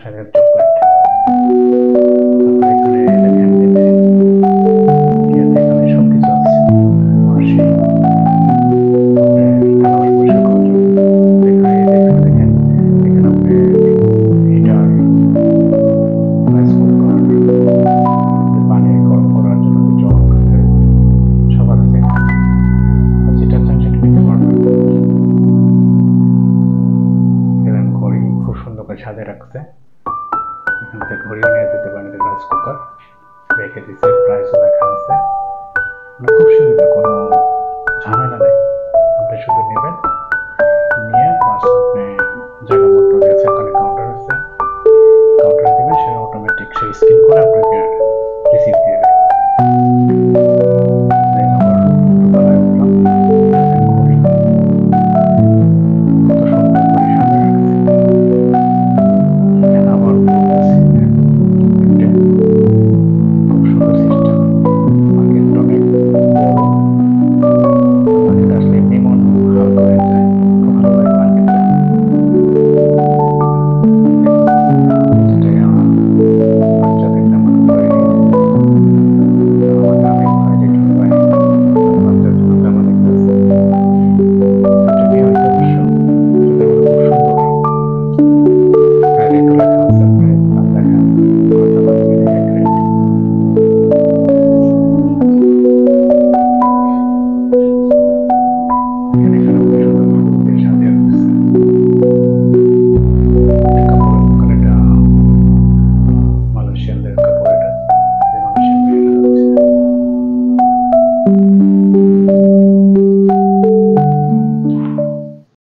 সাথে চকলেট। তারপরে এখানে দেখেন যে কি আছে, এখানে সবকিছু আছে। মাসি থালা পরিষ্কার করার জন্য। এখানে দেখেন, এখানে আপনি হিটার, রাইস কুকার, পানি গরম করার জন্য যে জগ, সবার আছে এখানে। যেটা চান সেটা নিতে পারবেন। এখানে ঘড়ি খুব সুন্দর করে সাজিয়ে রাখছে। এখান থেকে ঘড়িও নিয়ে যেতে পারেন। রাইস কুকার রেখে দিচ্ছে, প্রাইসও লেখা আছে। মানে খুব সুবিধা, কোনো ঝামেলা নেই। আপনি শুধু নেবেন, নিয়ে বাস আপনি জায়গা মতো দিয়েছে, ওখানে কাউন্টার আছে, কাউন্টারে দিবেন, সে অটোমেটিক সে স্ক্যান করে আপনাকে